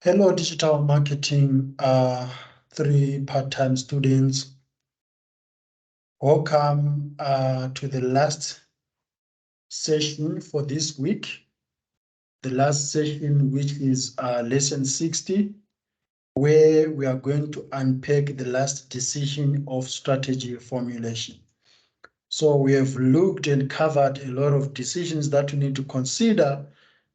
Hello, digital marketing, three part-time students. Welcome to the last session for this week. The last session, which is lesson 60, where we are going to unpack the last decision of strategy formulation. So we have looked and covered a lot of decisions that you need to consider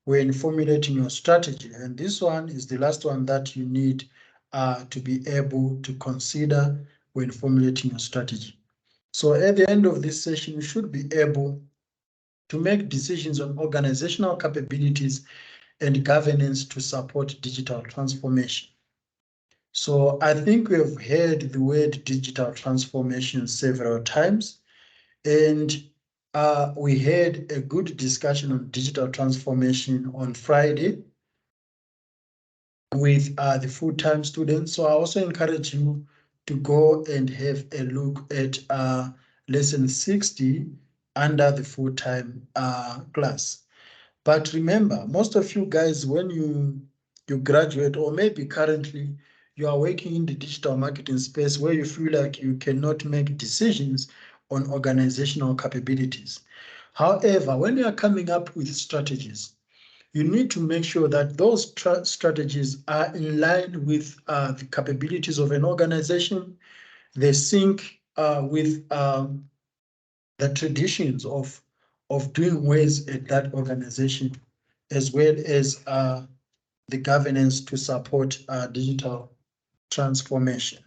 when formulating your strategy. And this one is the last one that you need to be able to consider when formulating your strategy. So at the end of this session, you should be able to make decisions on organizational capabilities and governance to support digital transformation. So I think we have heard the word digital transformation several times, and we had a good discussion on digital transformation on Friday with the full-time students. So I also encourage you to go and have a look at lesson 60 under the full-time class. But remember, most of you guys, when you graduate, or maybe currently you are working in the digital marketing space where you feel like you cannot make decisions on organizational capabilities. However, when you are coming up with strategies, you need to make sure that those strategies are in line with the capabilities of an organization. They sync with the traditions of doing ways at that organization, as well as the governance to support digital transformation.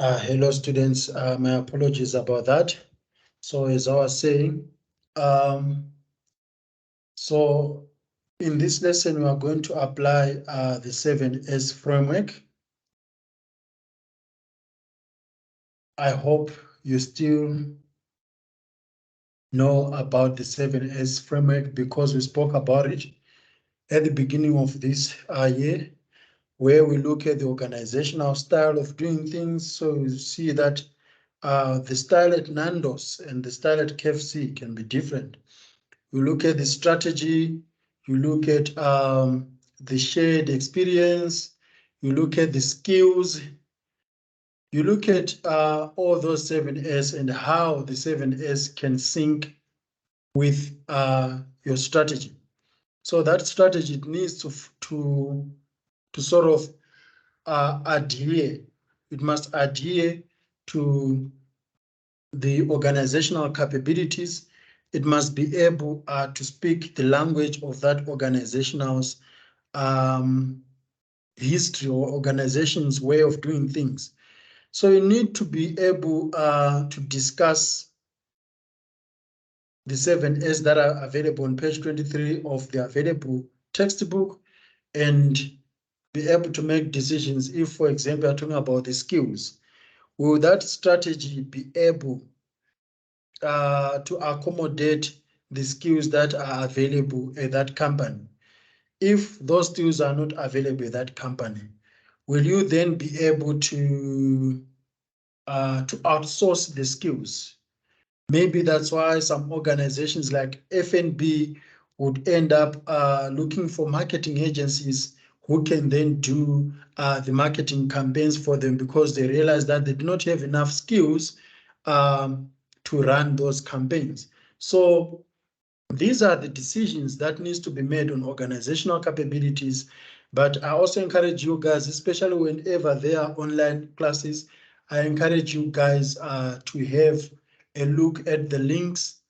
Hello, students. My apologies about that. So as I was saying, so in this lesson, we are going to apply the 7S framework. I hope you still know about the 7S framework because we spoke about it at the beginning of this year, where we look at the organizational style of doing things. So you see that the style at Nando's and the style at KFC can be different. You look at the strategy, you look at the shared experience, you look at the skills, you look at all those 7S and how the 7S can sync with your strategy. So that strategy needs to sort of adhere. It must adhere to the organizational capabilities. It must be able to speak the language of that organizational's history or organization's way of doing things. So you need to be able to discuss the 7S that are available on page 23 of the available textbook and be able to make decisions. If, for example, you're talking about the skills, will that strategy be able to accommodate the skills that are available at that company? If those skills are not available at that company, will you then be able to outsource the skills? Maybe that's why some organizations like FNB would end up looking for marketing agencies who can then do the marketing campaigns for them because they realize that they do not have enough skills to run those campaigns. So these are the decisions that needs to be made on organizational capabilities. But I also encourage you guys, especially whenever there are online classes, I encourage you guys to have a look at the links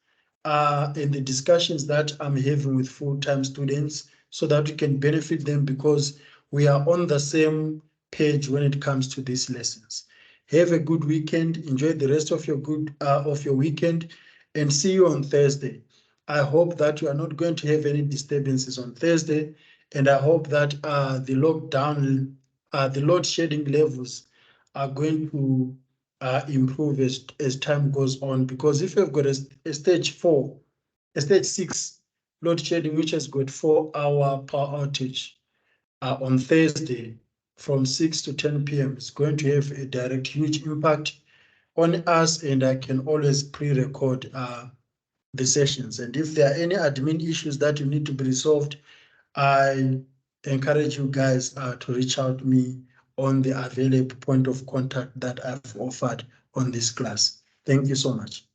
and the discussions that I'm having with full-time students so that we can benefit them because we are on the same page when it comes to these lessons. Have a good weekend. Enjoy the rest of your weekend and see you on Thursday. I hope that you are not going to have any disturbances on Thursday, and I hope that the lockdown, the load shedding levels are going to improve as time goes on. Because if you've got a stage 6 load shedding, which has got 4-hour power outage on Thursday from 6 to 10 p.m., it's going to have a direct huge impact on us, and I can always pre-record the sessions. And if there are any admin issues that you need to be resolved, I encourage you guys to reach out to me on the available point of contact that I've offered on this class. Thank you so much.